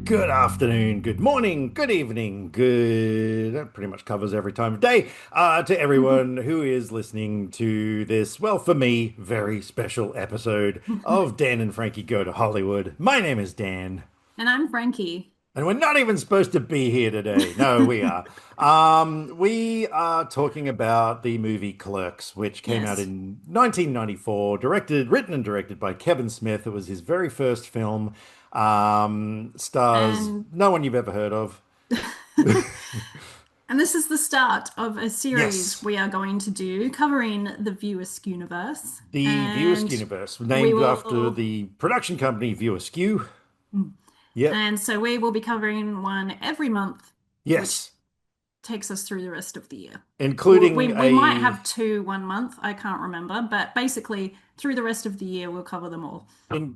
Good afternoon, good morning, good evening, good. That pretty much covers every time of day. To everyone who is listening to this, well, for me, very special episode of Dan and Frankie Go to Hollywood. My name is Dan, And I'm Frankie. and we're not even supposed to be here today. No, we are. We are talking about the movie Clerks, which came out Yes. in 1994, written and directed by Kevin Smith. It was his very first film. Stars And no one you've ever heard of. and this is the start of a series Yes, we are going to do covering the View Askewniverse. the View And Askewniverse, we named after will the production company View Askew. Yep. and so we will be covering one every month, which Yes. takes us through the rest of the year. Well, we Including we might a have two one month, I can't remember, but basically through the rest of the year we'll cover them all.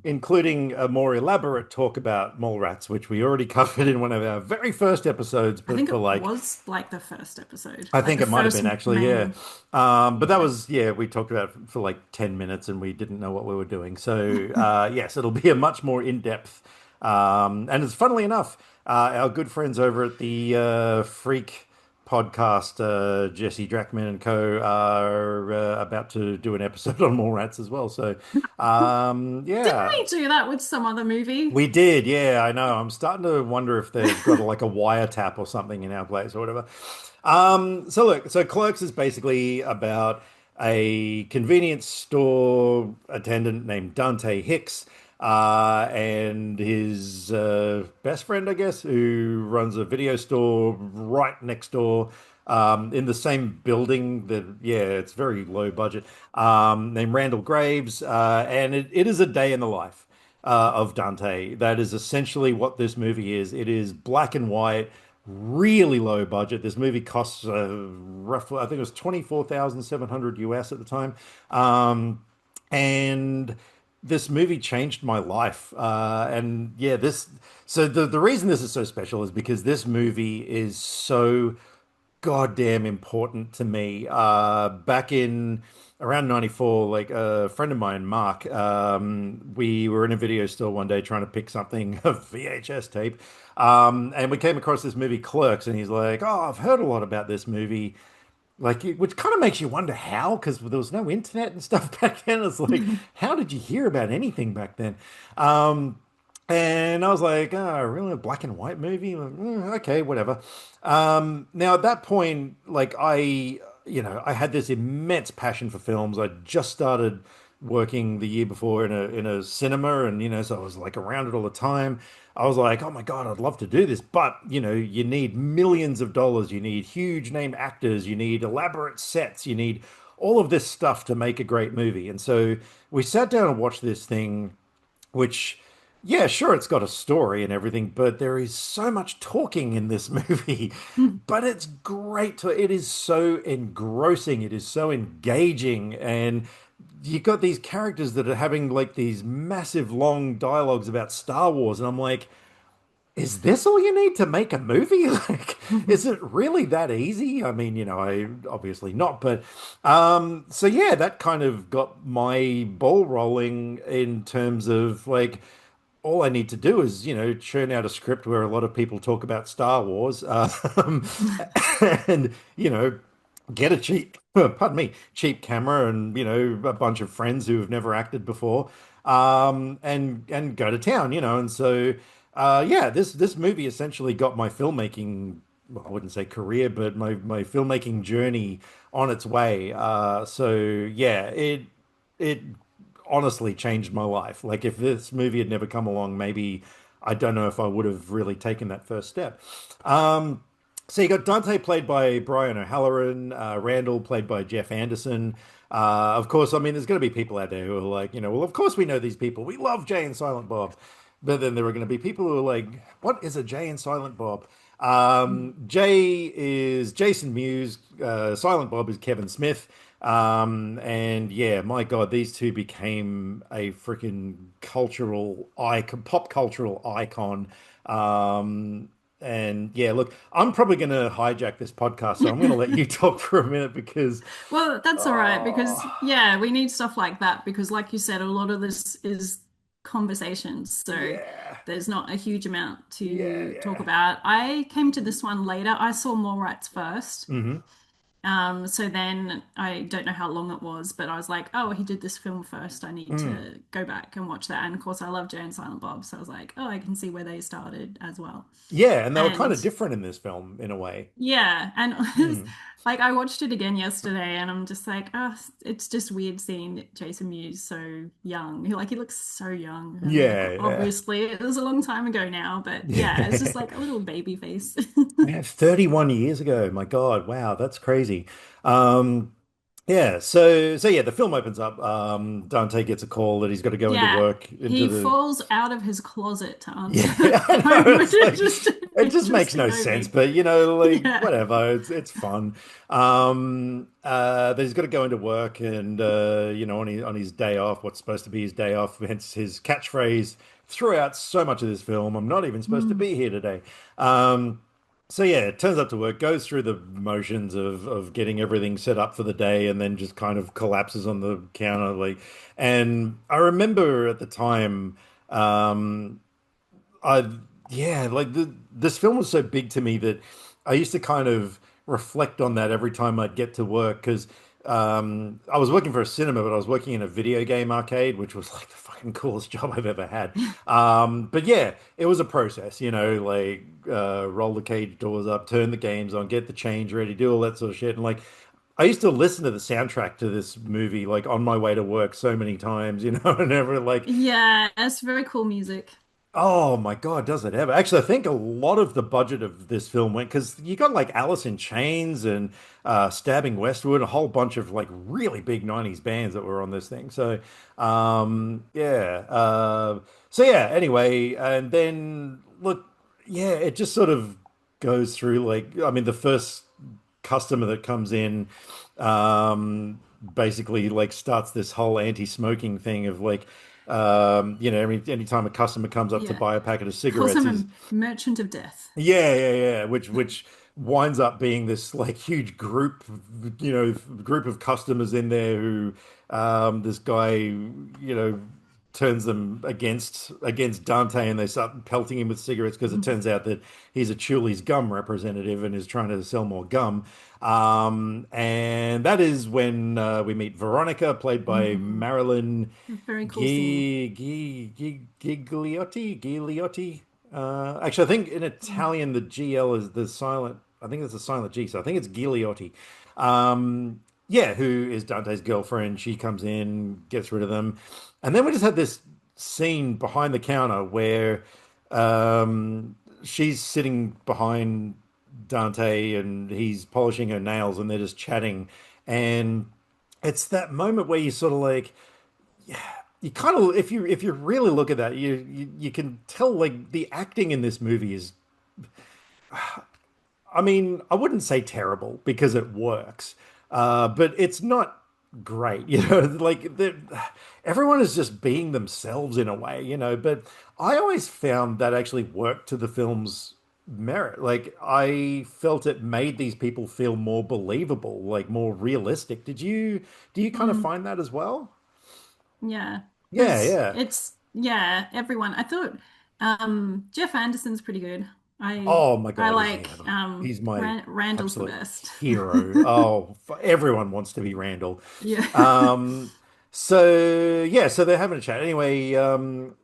including a more elaborate talk about mole rats, which we already covered in one of our very first episodes, I but think for it like was like the first episode, I like think the it might have first been actually, yeah. main. But that Yeah. was, yeah, we talked about it for like 10 minutes and we didn't know what we were doing. So, yes, it'll be a much more in-depth. And it's funnily enough, our good friends over at the Freak podcast, Jesse Drackman and co, are about to do an episode on Mallrats as well. So, Didn't yeah. we do that with some other movie? We did, yeah, I know. I'm starting to wonder if they've got like a wiretap or something in our place or whatever. So look, so Clerks is basically about a convenience store attendant named Dante Hicks, and his best friend, I guess, who runs a video store right next door, in the same building that, yeah, it's very low budget, named Randall Graves, and it is a day in the life of Dante. That is essentially what this movie is. It is black and white, really low budget. This movie costs roughly, I think it was 24,700 US at the time. And this movie changed my life. And yeah, so the reason this is so special is because this movie is so goddamn important to me. Back in around 94, like a friend of mine, Mark, we were in a video store one day trying to pick something, a VHS tape. And we came across this movie Clerks, and he's like, "Oh, I've heard a lot about this movie." Like, which kind of makes you wonder how, because there was no internet and stuff back then. It's like, how did you hear about anything back then? Um, and I was like, oh, really? A black and white movie? Like, okay, whatever. Now at that point, like I had this immense passion for films. I just started working the year before in a cinema, and so I was like around it all the time. I was like, oh my God, I'd love to do this, but you need millions of dollars, you need huge name actors, you need elaborate sets, you need all of this stuff to make a great movie. And so we sat down and watched this thing, which, yeah, sure, it's got a story and everything, but there is so much talking in this movie. But it's great it is so engrossing, it is so engaging, and you got these characters that are having like these massive long dialogues about Star Wars, and I'm like, is this all you need to make a movie? Like, is it really that easy? I mean, I obviously not, but so yeah, that kind of got my ball rolling in terms of like all I need to do is, churn out a script where a lot of people talk about Star Wars, and, get a cheap, pardon me, cheap camera and, a bunch of friends who have never acted before, and go to town, and so, yeah, this movie essentially got my filmmaking, well, I wouldn't say career, but my filmmaking journey on its way. So yeah, it honestly changed my life. Like if this movie had never come along, maybe I don't know if I would have really taken that first step. Um, so you got Dante played by Brian O'Halloran, Randall played by Jeff Anderson. Of course, I mean, there's going to be people out there who are like, well, of course we know these people. We love Jay and Silent Bob. But then there are going to be people who are like, what is a Jay and Silent Bob? Jay is Jason Mewes, Silent Bob is Kevin Smith. And yeah, my God, these two became a freaking cultural icon, pop cultural icon. Um, and yeah, look, I'm probably going to hijack this podcast, so I'm going to let you talk for a minute because, Well, that's all right oh, because yeah, we need stuff like that because like you said, a lot of this is conversations, so Yeah. there's not a huge amount Yeah, to talk yeah. about. I came to this one later. I saw More Rights first. Hmm. So then I don't know how long it was, but I was like, oh, he did this film first. I need Mm. to go back and watch that. And of course, I love Jay and Silent Bob, so I was like, oh, I can see where they started as well. Yeah, and they were kind And of different in this film in a way. yeah, and Mm. like I watched it again yesterday, and I'm just like, oh, it's just weird seeing Jason Mewes so young. He looks so young, and like Yeah, obviously it was a long time ago now, but yeah, it's just yeah. like a little baby face. Man, 31 years ago. My God, wow, that's crazy. Um, yeah, so yeah, the film opens up. Dante gets a call that he's got to go into Yeah, work into he the falls out of his closet to answer the Yeah, I know. phone, which It's is like just it just makes no interesting sense, opening. but like Yeah. whatever. It's fun. But he's got to go into work, and on his day off, what's supposed to be his day off, hence his catchphrase throughout so much of this film. I'm not even supposed to Mm. be here today. Um, so yeah, it turns up to work, goes through the motions of getting everything set up for the day, and then just kind of collapses on the counter. And I remember at the time. I yeah, this film was so big to me that I used to kind of reflect on that every time I'd get to work because I was working for a cinema, but I was working in a video game arcade, which was like the fucking coolest job I've ever had. But yeah, it was a process, roll the cage doors up, turn the games on, get the change ready, do all that sort of shit, and like. I used to listen to the soundtrack to this movie like on my way to work so many times, and never like Yeah, it's very cool music. oh my God, does it ever? Actually, I think a lot of the budget of this film went because you got like Alice in Chains and Stabbing Westwood, a whole bunch of like really big 90s bands that were on this thing. Yeah. Anyway, and then look, yeah, it just sort of goes through like, I mean, the first customer that comes in basically like starts this whole anti-smoking thing of like anytime a customer comes up to Yeah. buy a packet of Calls cigarettes, him he's a merchant of death. yeah, which winds up being this like huge group of customers in there who this guy, turns them against Dante and they start pelting him with cigarettes because it turns out that he's a Chuli's gum representative and is trying to sell more gum. And that is when we meet Veronica, played by Mhm. Marilyn Very cool scene. Gigliotti. Actually, I think in Mm. Italian the GL is the silent. I think it's a silent G, so I think it's Gigliotti. Um, yeah, who is Dante's girlfriend? She comes in, gets rid of them, and then we just had this scene behind the counter where she's sitting behind Dante and he's polishing her nails, and they're just chatting, and it's that moment where you sort of like you kind of if you really look at that you can tell like the acting in this movie is I mean I wouldn't say terrible because it works but it's not great everyone is just being themselves in a way but I always found that actually worked to the film's merit like I felt it made these people feel more believable like more realistic do you kind of Mm. find that as well? Yeah, Yeah, because yeah. yeah, everyone. I thought Jeff Anderson's pretty good. Oh my I God, yeah, like he's my Randall's the absolute best. hero. Oh, everyone wants to be Randall. Yeah. Um, so yeah, so they're having a chat. Anyway,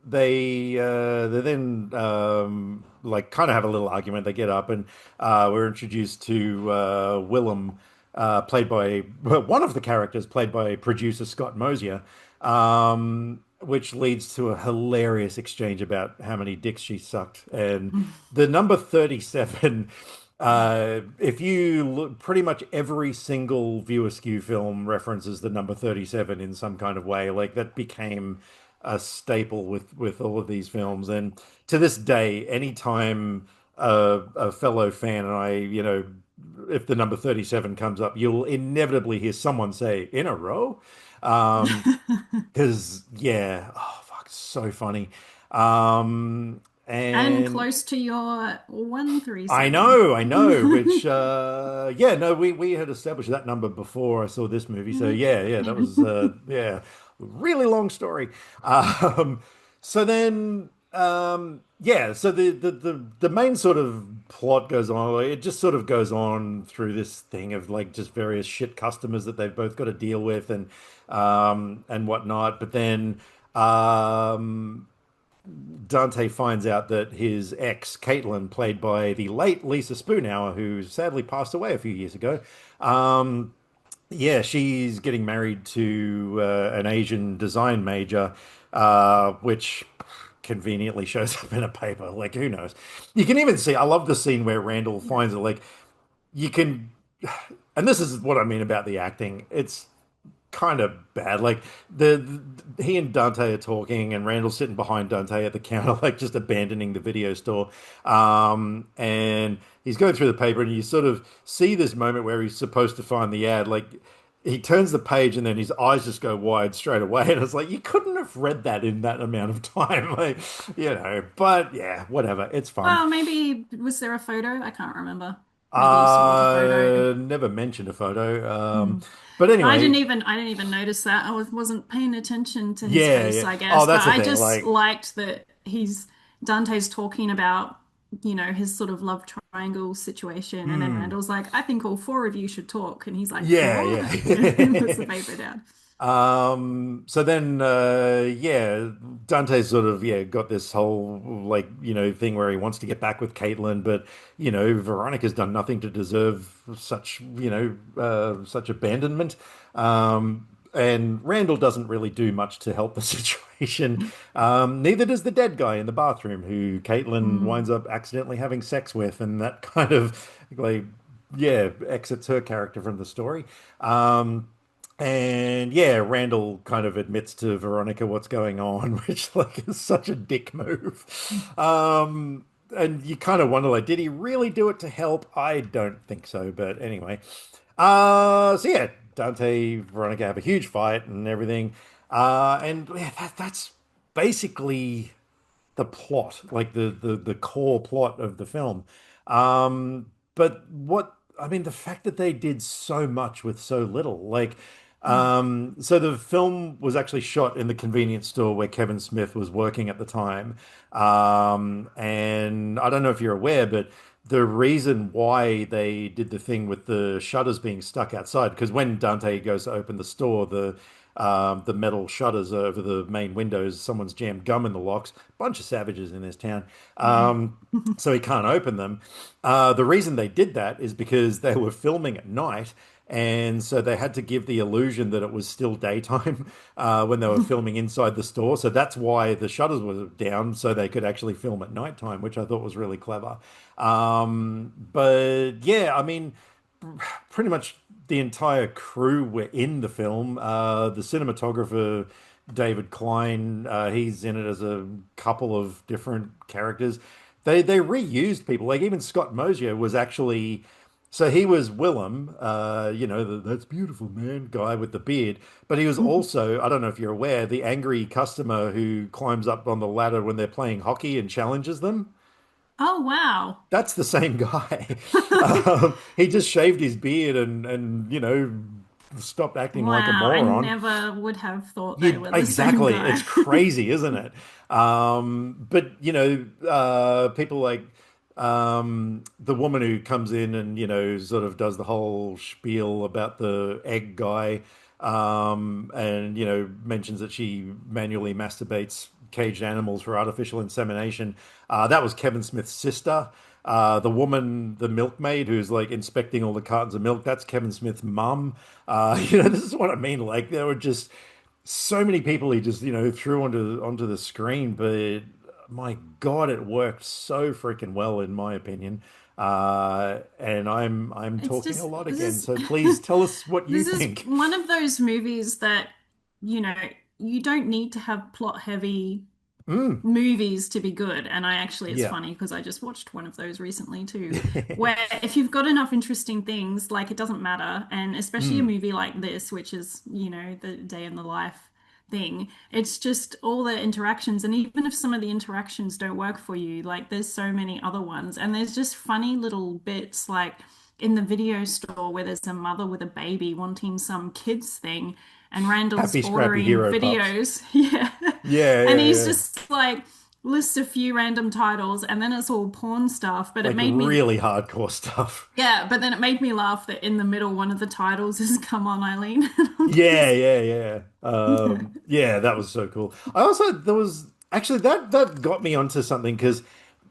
they then like kind of have a little argument. They get up and we're introduced to Willem, played by well, one of the characters played by producer Scott Mosier. Which leads to a hilarious exchange about how many dicks she sucked. And the number 37, if you look, pretty much every single View Askew film references the number 37 in some kind of way. Like that became a staple with all of these films. And to this day, anytime a fellow fan and I, if the number 37 comes up, you'll inevitably hear someone say, in a row. Um, because yeah, oh fuck, so funny. And And close to your 137. I know, which yeah, no, we had established that number before I saw this movie. So Yeah. yeah, that was yeah, really long story. Um So then, yeah, so the main sort of plot goes on. Like, it just sort of goes on through this thing of like just various shit customers that they've both got to deal with and whatnot. But then Dante finds out that his ex, Caitlin, played by the late Lisa Spoonhour, who sadly passed away a few years ago, um, yeah, she's getting married to an Asian design major, which conveniently shows up in a paper. Like, who knows? You can even see, I love the scene where Randall Yeah. finds it. Like, you can, and this is what I mean about the acting. It's kind of bad. Like he and Dante are talking, and Randall's sitting behind Dante at the counter, like just abandoning the video store. And he's going through the paper, and you sort of see this moment where he's supposed to find the ad. Like he turns the page, and then his eyes just go wide straight away, and it's like you couldn't have read that in that amount of time, like you know. But yeah, whatever. It's fun. Well, maybe was there a photo? I can't remember. Maybe he saw the photo. Never mentioned a photo. Hmm. But I didn't anyway, even I didn't even notice that. Wasn't paying attention to his yeah, face, yeah. I Oh, guess. But that's the I thing. just Like, liked that he's Dante's talking about, his sort of love triangle situation, and then mm, Randall's like, I think all four of you should talk, and he's like, yeah, four? Yeah, he puts the yeah. paper down. So then, yeah, Dante's sort of, yeah, got this whole, like, thing where he wants to get back with Caitlin, but, Veronica's done nothing to deserve such, such abandonment. And Randall doesn't really do much to help the situation. Neither does the dead guy in the bathroom, who Caitlin winds Mm. up accidentally having sex with, and that kind of, like, yeah, exits her character from the story. And yeah, Randall kind of admits to Veronica what's going on, which like is such a dick move. And you kind of wonder, like, did he really do it to help? I don't think so, but anyway. So yeah, Dante, Veronica have a huge fight and everything. And yeah, that's basically the plot, like the core plot of the film. But what I mean, the fact that they did so much with so little, like, Mm. so the film was actually shot in the convenience store where Kevin Smith was working at the time. And I don't know if you're aware, but the reason why they did the thing with the shutters being stuck outside, because when Dante goes to open the store, the metal shutters over the main windows, someone's jammed gum in the locks. Bunch of savages in this town. Mhm. So he can't open them. The reason they did that is because they were filming at night. And so they had to give the illusion that it was still daytime when they were filming inside the store. So that's why the shutters were down, so they could actually film at nighttime, which I thought was really clever. But yeah, I mean, pretty much the entire crew were in the film. The cinematographer, David Klein, he's in it as a couple of different characters. They reused people. Like even Scott Mosier was actually, so he was Willem, that's beautiful man guy with the beard. But he was also, I don't know if you're aware, the angry customer who climbs up on the ladder when they're playing hockey and challenges them. Oh, wow. That's the same guy. He just shaved his beard and stopped acting like a Wow. I moron. never would have thought they You were the same exactly. guy. It's crazy, isn't it? But people like the woman who comes in and sort of does the whole spiel about the egg guy, and mentions that she manually masturbates caged animals for artificial insemination. That was Kevin Smith's sister. The woman, the milkmaid, who's like inspecting all the cartons of milk, that's Kevin Smith's mum. This is what I mean. Like there were just so many people he just threw onto the screen, but my God, it worked so freaking well in my opinion. And I'm It's talking a just lot this again, is so please tell us what you this is think. one of those movies that, you know, you don't need to have plot heavy Mm, movies to be good. And it's yeah. funny because I just watched one of those recently too, where if you've got enough interesting things, like it doesn't matter. And especially a Mm, movie like this, which is, the day in the life thing, it's just all the interactions. And even if some of the interactions don't work for you, like there's so many other ones. And there's just funny little bits like in the video store where there's a mother with a baby wanting some kids thing and Randall's happy scrappy ordering hero pups. videos. Yeah. Yeah, And yeah, he's yeah. just like lists a few random titles and then it's all porn stuff. But it Like made me, really hardcore stuff. yeah, but then it made me laugh that in the middle, one of the titles is Come On, Eileen. And I'm Yeah, just, yeah, yeah. Yeah, that was so cool. I also there was actually that got me onto something because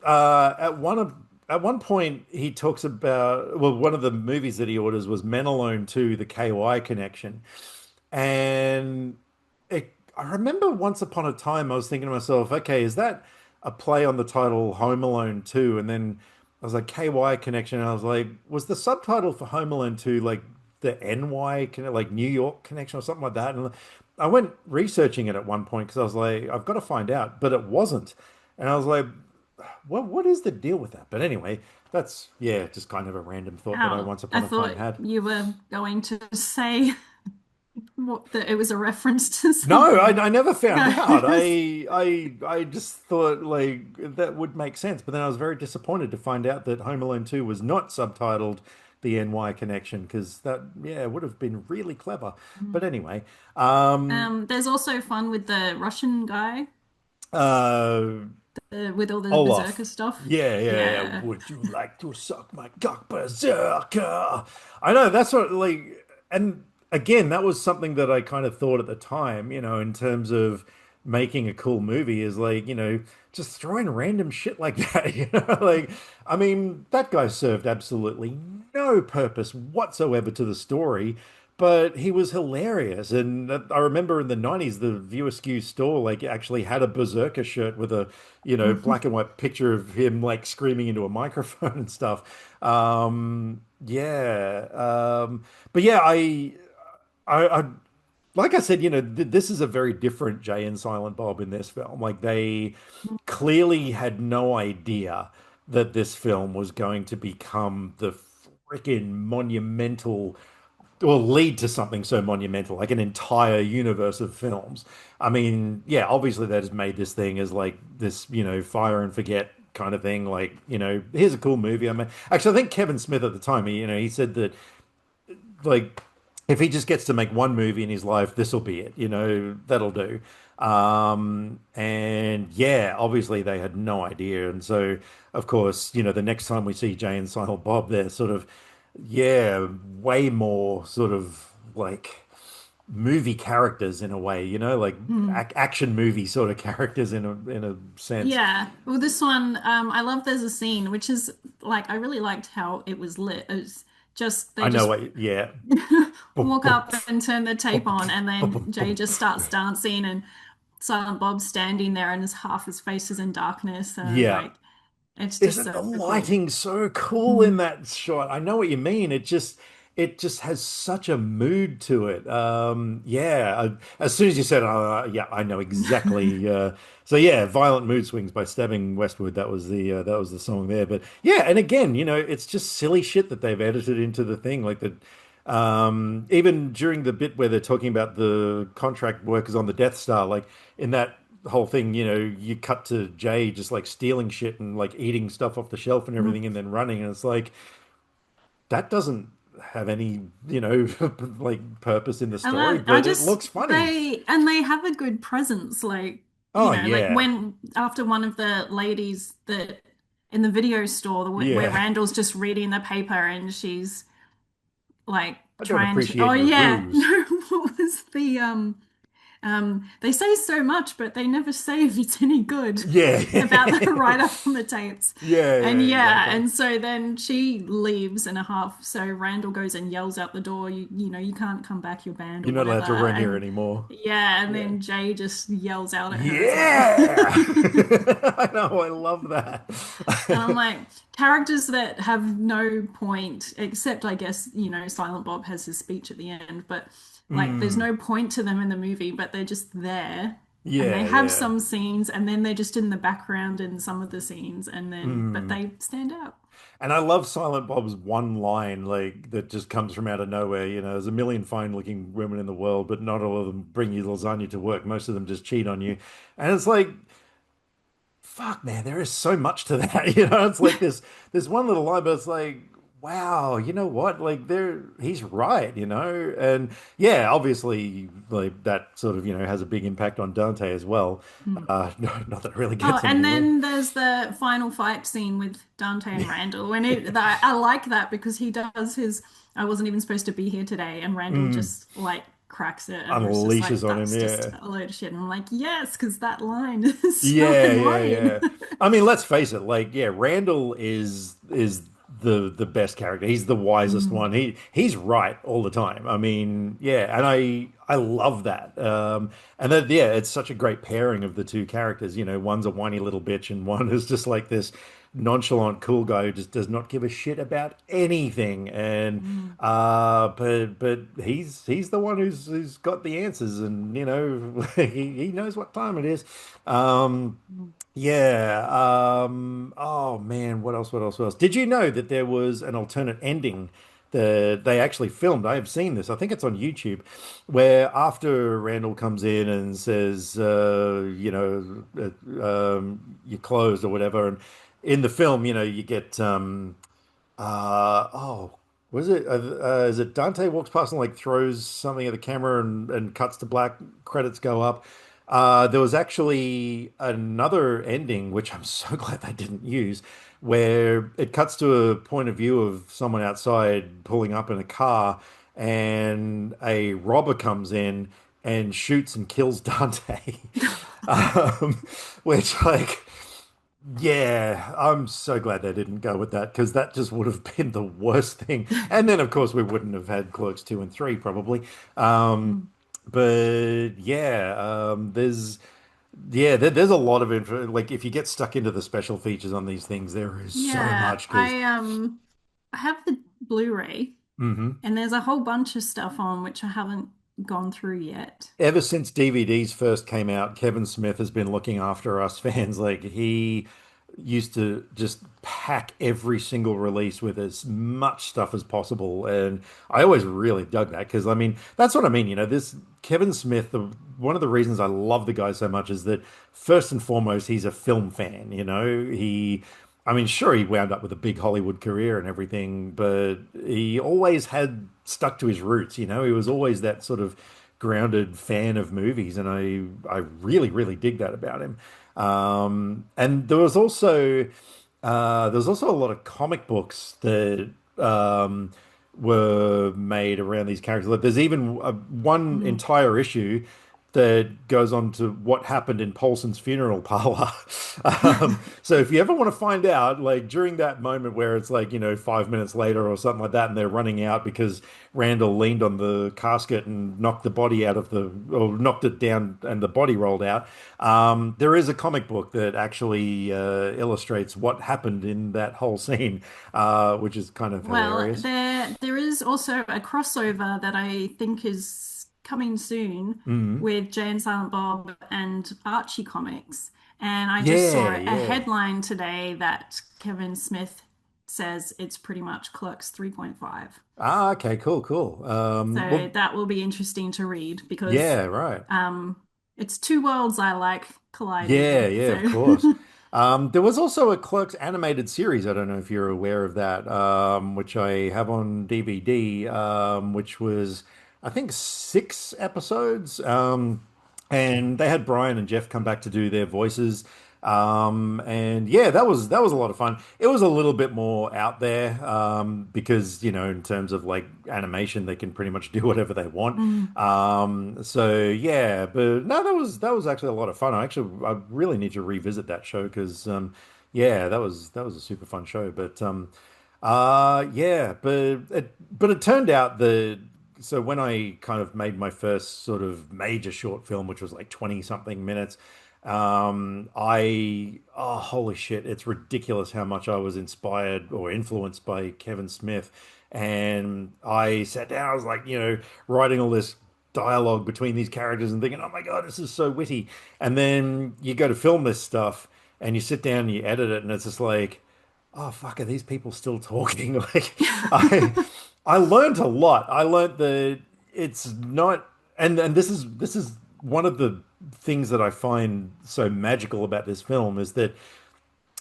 at one point he talks about well one of the movies that he orders was Men Alone 2, the KY connection. And I remember once upon a time I was thinking to myself, okay, is that a play on the title Home Alone 2? And then I was like, KY connection. And I was like, was the subtitle for Home Alone 2 like the NY, like New York connection or something like that? And I went researching it at one point because I was like, I've got to find out, but it wasn't. And I was like, what is the deal with that? But anyway, that's, yeah, just kind of a random thought that I oh, once I upon a time thought had. you were going to say what, that it was a reference to No, something. I never found No. out. I just thought like that would make sense, but then I was very disappointed to find out that Home Alone 2 was not subtitled the NY connection because that yeah would have been really clever. But anyway, There's also fun with the Russian guy, uh with all the berserker Olaf. stuff. Yeah, yeah, yeah. Yeah. Would you like to suck my cock, berserker? I know that's what like, and again, that was something that I kind of thought at the time, in terms of making a cool movie is like, just throwing random shit like that, like, I mean, that guy served absolutely no purpose whatsoever to the story. But he was hilarious. And I remember in the 90s, the View Askew store like actually had a Berserker shirt with a, black and white picture of him like screaming into a microphone and stuff. Yeah. But yeah, I like I said, th this is a very different Jay and Silent Bob in this film. Like they clearly had no idea that this film was going to become the freaking monumental or lead to something so monumental, like an entire universe of films. I mean, yeah, obviously they just made this thing as like this, fire and forget kind of thing. Like, here's a cool movie. I mean, actually, I think Kevin Smith at the time, he said that like if he just gets to make one movie in his life, this will be it. That'll do. And yeah, obviously they had no idea. And so, of course, the next time we see Jay and Silent Bob, they're sort of, yeah, way more sort of like movie characters in a way, like Mm. action movie sort of characters in a sense. Yeah. Well, this one, I love there's a scene which is like I really liked how it was lit. It was just they I know just what, yeah. walk up and turn the tape on and then Jay just starts dancing and Silent Bob's standing there and half his face is in darkness and Yeah. like it's just Isn't so the cool. lighting so cool in Mm. that shot? I know what you mean. It just has such a mood to it. Yeah. As soon as you said, yeah, I know exactly. So yeah, Violent Mood Swings by Stebbing Westwood. That was the song there. But yeah, and again, it's just silly shit that they've edited into the thing, like the. Even during the bit where they're talking about the contract workers on the Death Star, like in that whole thing, you cut to Jay just like stealing shit and like eating stuff off the shelf and everything and then running. And it's like, that doesn't have any, like purpose in the And story, I but it just looks funny. they have a good presence, like Oh, like yeah. when after one of the ladies that in the video store, where Yeah. Randall's just reading the paper and she's like I don't trying to, appreciate oh your yeah, ruse. no, what was the they say so much, but they never say if it's any good Yeah. about the write-up on the tapes. Yeah, And yeah, yeah, exactly. and so then she leaves in a half. So Randall goes and yells out the door, you can't come back, you're banned or You're not whatever. allowed to run here And anymore. yeah, and Yeah. then Jay just yells out at her as well. Yeah. I know, I love that. And I'm like, characters that have no point, except I guess, Silent Bob has his speech at the end, but like there's Mm. no point to them in the movie, but they're just there. And they Yeah, have yeah. some scenes, and then they're just in the background in some of the scenes, and then, but Mm. they stand out. And I love Silent Bob's one line, like that just comes from out of nowhere. There's a million fine-looking women in the world, but not all of them bring you lasagna to work. Most of them just cheat on you. And it's like, fuck, man, there is so much to that. It's like this one little line, but it's like, wow, you know what? Like he's right, you know? And yeah, obviously like that sort of, has a big impact on Dante as well. Mm. Not that it really Oh, gets and anywhere. then there's the final fight scene with Dante and Randall, and I like that because he does his "I wasn't even supposed to be here today," and Randall Mm, just like cracks it, and it's just unleashes like on him, that's just yeah. a load of shit. And I'm like, yes, because that line is so Yeah, yeah, annoying. yeah. I mean, let's face it, like, yeah, Randall is the best character. He's the wisest Mm, one. He's right all the time. I mean, yeah, and I love that. And then yeah, it's such a great pairing of the two characters. One's a whiny little bitch and one is just like this nonchalant cool guy who just does not give a shit about anything. And mm, but he's the one who's got the answers and he knows what time it is. Um mm. yeah. Oh man, what else? What else? What else? Did you know that there was an alternate ending that they actually filmed? I have seen this. I think it's on YouTube, where after Randall comes in and says, you're closed or whatever, and in the film, you get oh, was it? Is it Dante walks past and like throws something at the camera and cuts to black, credits go up. There was actually another ending, which I'm so glad they didn't use, where it cuts to a point of view of someone outside pulling up in a car, and a robber comes in and shoots and kills Dante. Um, which like. Yeah, I'm so glad they didn't go with that because that just would have been the worst thing. And then, of course, we wouldn't have had Clerks 2 and 3 probably. Um, Mm. but yeah, there's a lot of info. Like if you get stuck into the special features on these things, there is so Yeah, much because I have the Blu-ray, and there's a whole bunch of stuff on which I haven't gone through yet. ever since DVDs first came out, Kevin Smith has been looking after us fans. Like he used to just pack every single release with as much stuff as possible, and I always really dug that because I mean that's what I mean. This Kevin Smith. One of the reasons I love the guy so much is that first and foremost, he's a film fan. I mean, sure, he wound up with a big Hollywood career and everything, but he always had stuck to his roots. He was always that sort of grounded fan of movies, and I really really dig that about him. And there was also a lot of comic books that were made around these characters. Like there's even one Mm. entire issue that goes on to what happened in Paulson's funeral parlor. So if you ever want to find out, like during that moment where it's like, 5 minutes later or something like that, and they're running out because Randall leaned on the casket and knocked the body out of or knocked it down and the body rolled out. There is a comic book that actually illustrates what happened in that whole scene, which is kind of Well, hilarious. there is also a crossover that I think is coming soon Mhm. with Jay and Silent Bob and Archie comics. And I just saw Yeah, a yeah. headline today that Kevin Smith says it's pretty much Clerks 3.5. Okay, cool, cool. So Well, that will be interesting to read because yeah, right. um, it's two worlds I like Yeah, colliding. yeah, of So course. There was also a Clerks animated series. I don't know if you're aware of that, which I have on DVD, which was, I think, 6 episodes. And they had Brian and Jeff come back to do their voices. And yeah, that was a lot of fun. It was a little bit more out there, because, in terms of like animation, they can pretty much do whatever they want. mm, So yeah, but no, that was actually a lot of fun. I really need to revisit that show because yeah, that was a super fun show. But yeah, but it turned out that so when I kind of made my first sort of major short film, which was like 20 something minutes, oh holy shit, it's ridiculous how much I was inspired or influenced by Kevin Smith. And I sat down, I was like, writing all this dialogue between these characters and thinking, oh my God, this is so witty. And then you go to film this stuff and you sit down and you edit it, and it's just like, oh fuck, are these people still talking? Like I I learned a lot. I learned that it's not, and this is one of the things that I find so magical about this film is that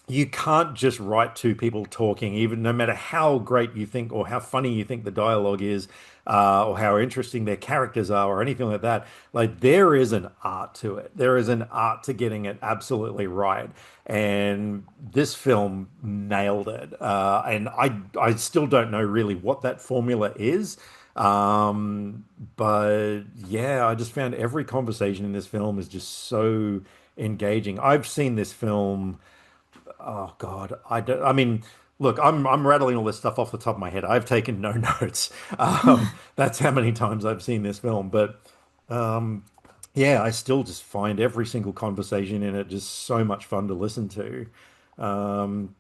you can't just write two people talking, even no matter how great you think or how funny you think the dialogue is, or how interesting their characters are, or anything like that. Like there is an art to it. There is an art to getting it absolutely right, and this film nailed it. And I still don't know really what that formula is. Um, but yeah, I just found every conversation in this film is just so engaging. I've seen this film. Oh God, I don't. I mean, look, I'm rattling all this stuff off the top of my head. I've taken no notes. That's how many times I've seen this film. But yeah, I still just find every single conversation in it just so much fun to listen to. Um,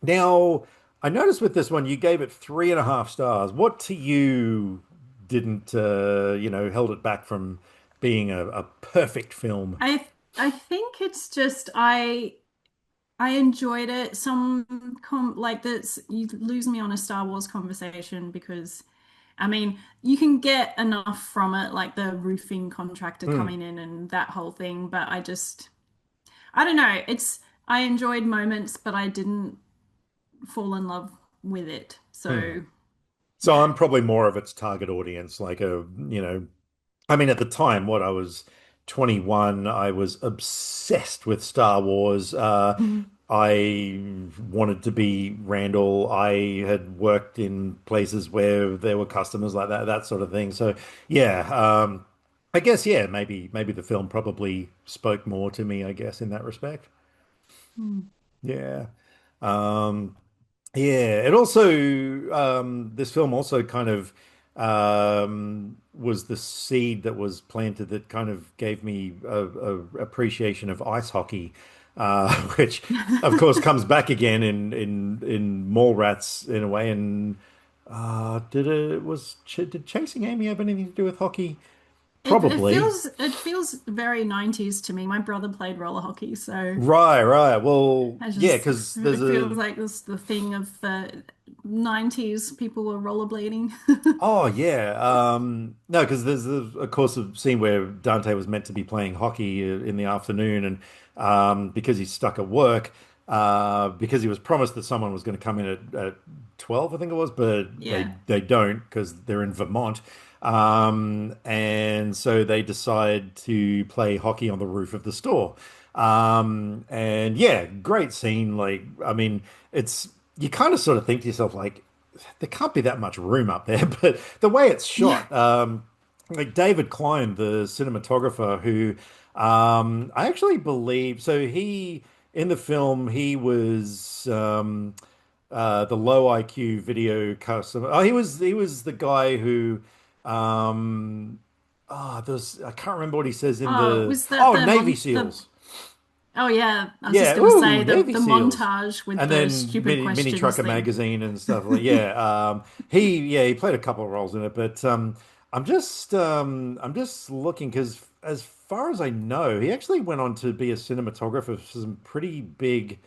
Now, I noticed with this one, you gave it 3.5 stars. What to you didn't, held it back from being a perfect film? I think it's just I enjoyed it. Some com like this, you lose me on a Star Wars conversation because, I mean, you can get enough from it, like the roofing contractor Hmm. coming in and that whole thing. But I don't know. I enjoyed moments, but I didn't fall in love with it. Hmm. So So yeah. I'm probably more of its target audience, like I mean, at the time, what I was 21, I was obsessed with Star Wars. I wanted to be Randall. I had worked in places where there were customers like that sort of thing. So yeah, I guess yeah, maybe the film probably spoke more to me, I guess, in that respect. Yeah. Um, yeah, it also this film also kind of was the seed that was planted that kind of gave me a appreciation of ice hockey, which of course comes back again in Mallrats in a way. And did Chasing Amy have anything to do with hockey? Probably. It feels very 90s to me. My brother played roller hockey, so Right, right. Well, I yeah, just because there's it feels a like this the thing of the 90s. People were rollerblading. Oh yeah, no, because there's of course a scene where Dante was meant to be playing hockey in the afternoon, and because he's stuck at work, because he was promised that someone was going to come in at 12, I think it was, but they Yeah. they don't because they're in Vermont, and so they decide to play hockey on the roof of the store, and yeah, great scene. Like, I mean, it's you kind of sort of think to yourself like there can't be that much room up there, but the way it's Yeah. shot, like David Klein, the cinematographer, who I actually believe, so he in the film he was the low IQ video customer. Oh, he was the guy who there's I can't remember what he says in Oh, the was that oh Navy the SEALs. oh yeah, I was just Yeah, gonna ooh, say Navy the SEALs. montage with And the then stupid Mini questions Trucker thing. magazine and stuff like yeah. He played a couple of roles in it, but I'm just looking because as far as I know, he actually went on to be a cinematographer for some pretty big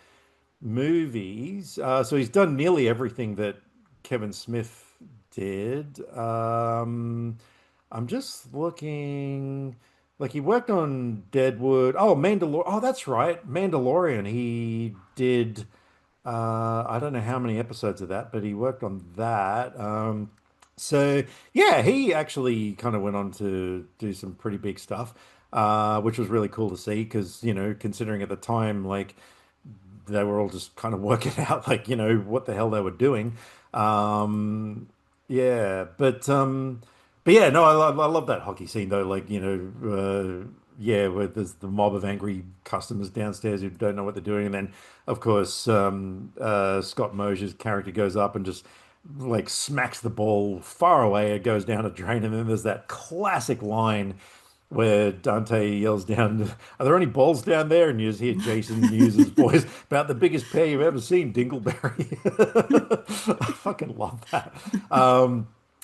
movies. So he's done nearly everything that Kevin Smith did. I'm just looking. Like he worked on Deadwood. Oh, Mandalorian. Oh, that's right. Mandalorian. He did. I don't know how many episodes of that, but he worked on that. So yeah, he actually kind of went on to do some pretty big stuff, which was really cool to see because, considering at the time, like they were all just kind of working out like what the hell they were doing. um yeah but yeah, no, I love that hockey scene though, like yeah, where there's the mob of angry customers downstairs who don't know what they're doing, and then of course Scott Mosier's character goes up and just like smacks the ball far away, it goes down a drain, and then there's that classic line where Dante yells down, "Are there any balls down there?" And you just hear Jason Mewes' voice, "About the biggest pair you've ever seen, Dingleberry." I fucking love that.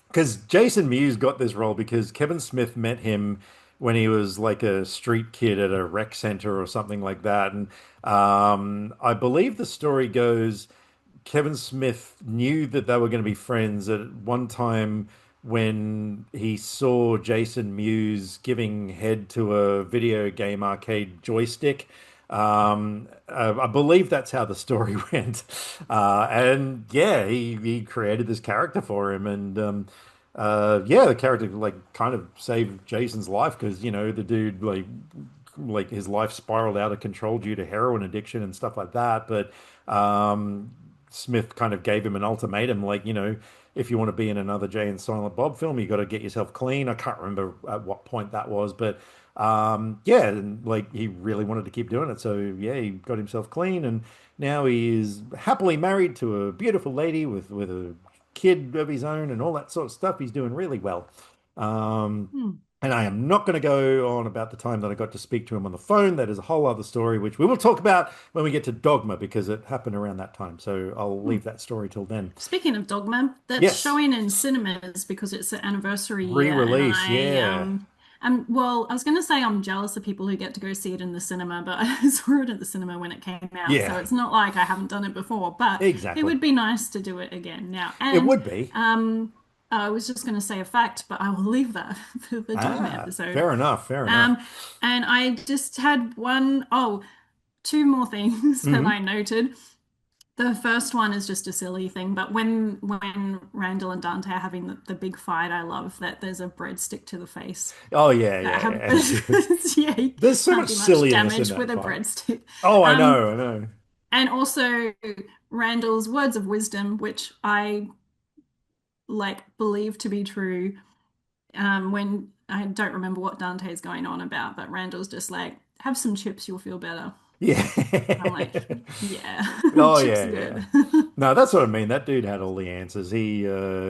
Because Jason Mewes got this role because Kevin Smith met him when he was like a street kid at a rec center or something like that. And I believe the story goes Kevin Smith knew that they were going to be friends at one time when he saw Jason Mewes giving head to a video game arcade joystick. I believe that's how the story went. And yeah, he created this character for him, and yeah, the character like kind of saved Jason's life because the dude like his life spiraled out of control due to heroin addiction and stuff like that. But Smith kind of gave him an ultimatum, like, if you want to be in another Jay and Silent Bob film, you got to get yourself clean. I can't remember at what point that was, but yeah, and like he really wanted to keep doing it. So yeah, he got himself clean, and now he is happily married to a beautiful lady with a kid of his own and all that sort of stuff. He's doing really well. Um, Hmm. and I am not going to go on about the time that I got to speak to him on the phone. That is a whole other story, which we will talk about when we get to Dogma, because it happened around that time. So I'll Hmm. leave that story till then. Speaking of Dogma, that's Yes, showing in cinemas because it's the anniversary year, and re-release. Yeah, well, I was going to say I'm jealous of people who get to go see it in the cinema, but I saw it at the cinema when it came out, so yeah, it's not like I haven't done it before, but it exactly. would be nice to do it again now. It And would be. I was just going to say a fact, but I will leave that for the Dogma Ah, episode. fair enough. Fair enough. Um, and I just had two more things that I Hmm. noted. The first one is just a silly thing, but when Randall and Dante are having the big fight, I love that there's a breadstick to the face. Oh yeah, That yeah, yeah. happens. Yeah, you There's so can't much do much silliness in damage that with a fight. breadstick. Oh, I Um, know, I know. and also Randall's words of wisdom, which I believe to be true. When I don't remember what Dante's going on about, but Randall's just like, have some chips, you'll feel better. Yeah. I'm like, yeah, Oh chips yeah, are yeah. good. No, that's what I mean. That dude had all the answers.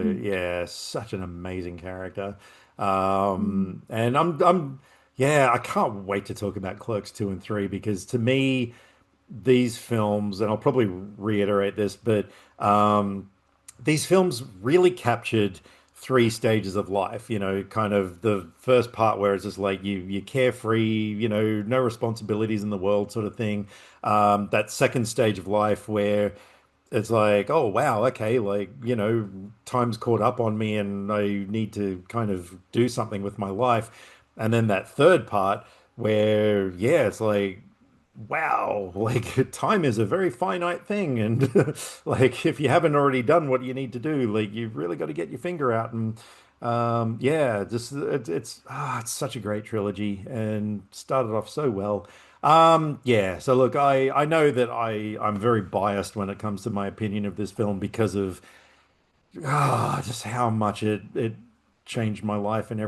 Mm, Yeah, such an amazing character. mm, And yeah, I can't wait to talk about Clerks 2 and 3 because to me, these films, and I'll probably reiterate this, but um, these films really captured three stages of life. Kind of the first part where it's just like you're carefree, no responsibilities in the world, sort of thing. That second stage of life where it's like, oh wow, okay, like, time's caught up on me and I need to kind of do something with my life. And then that third part where, yeah, it's like, wow, like time is a very finite thing. And like, if you haven't already done what you need to do, like, you've really got to get your finger out. And yeah, just it's such a great trilogy and started off so well. Yeah, so look, I know that I'm very biased when it comes to my opinion of this film because of just how much it changed my life and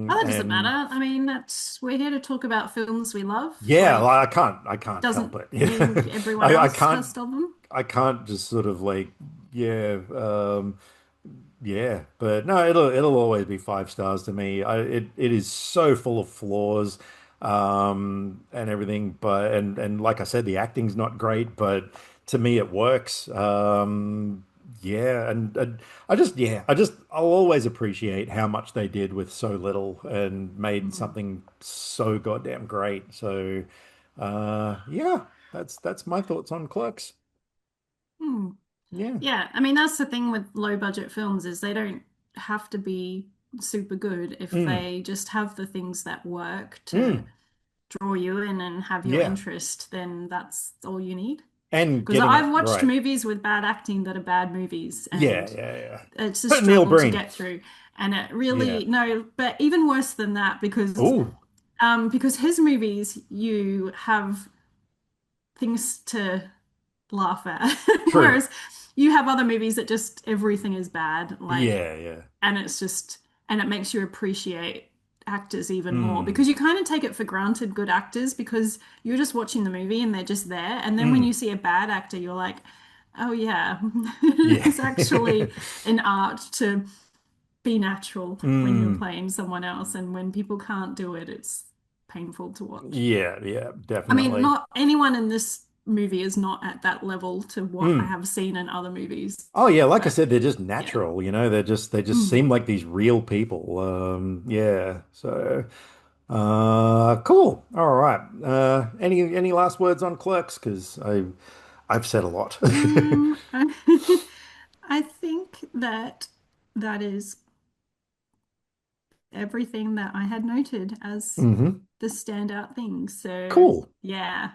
Oh, everything. that doesn't And matter. I mean, that's we're here to talk about films we love. yeah, Like, like, I can't help doesn't it. mean Yeah. everyone I else can't has to love them. I can't just sort of like yeah, yeah, but no, it'll always be 5 stars to me. It is so full of flaws, and everything, but and like I said, the acting's not great, but to me it works. Yeah, and I'll always appreciate how much they did with so little and made Mhm. something so goddamn great. So, yeah, that's my thoughts on Clerks. Hmm. Yeah. Yeah, I mean that's the thing with low budget films is they don't have to be super good if Mm, they just have the things that work to mm, draw you in and have your yeah, interest, then that's all you need. and Because getting it I've watched right. movies with bad acting that are bad movies, Yeah, and yeah, yeah. it's a But Neil struggle to Breen. get through. And it Yeah. really, no, but even worse than that, Oh, because his movies, you have things to laugh at. true. Whereas you have other movies that just everything is bad, Yeah, yeah. and it's just, and it makes you appreciate actors even more Mm, because you kind of take it for granted good actors because you're just watching the movie and they're just there. And then when mm, you see a bad actor, you're like, oh yeah, yeah. it's actually an art to be natural when you're Mm, playing someone else. And when people can't do it, it's painful to watch. yeah, yeah, I mean, definitely. not anyone in this movie is not at that level to what I Mm. have seen in other movies, Oh yeah, like I but said, they're just yeah. natural, they just Mm. seem like these real people. Yeah. So cool. All right. Any last words on Clerks? Because I've said a lot. I think that that is everything that I had noted as Hmm. the standout things. So, Cool. yeah.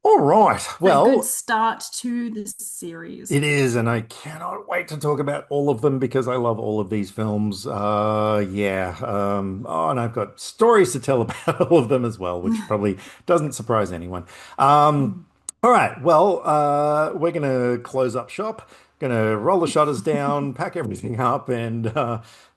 All right. A good Well, start to this series. it is, and I cannot wait to talk about all of them because I love all of these films. Yeah. Oh, and I've got stories to tell about all of them as well, which probably doesn't surprise anyone. Um, all right. Well, we're gonna close up shop, gonna roll the shutters down, pack everything up, and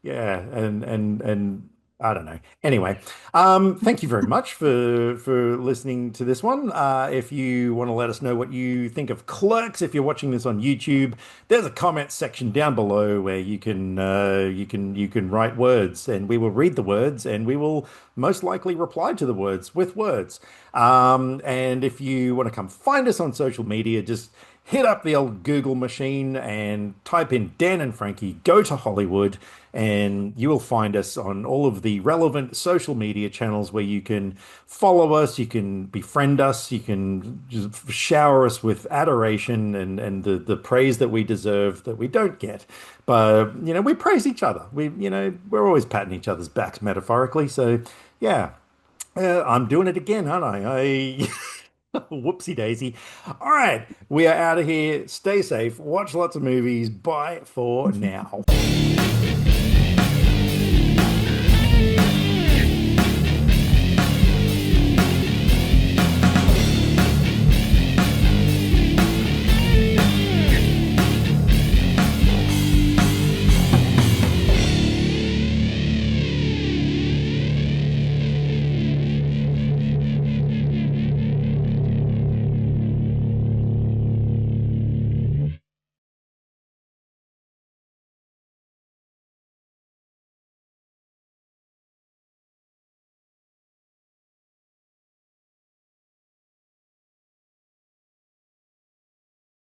yeah, and I don't know. Anyway, thank you very much for listening to this one. If you want to let us know what you think of Clerks, if you're watching this on YouTube, there's a comment section down below where you can write words, and we will read the words, and we will most likely reply to the words with words. And if you want to come find us on social media, just hit up the old Google machine and type in Dan and Frankie Go to Hollywood, and you will find us on all of the relevant social media channels where you can follow us, you can befriend us, you can just shower us with adoration and the praise that we deserve that we don't get. But we praise each other. We're always patting each other's backs metaphorically. So yeah. I'm doing it again, aren't I? Whoopsie daisy. All right, we are out of here. Stay safe. Watch lots of movies. Bye for now.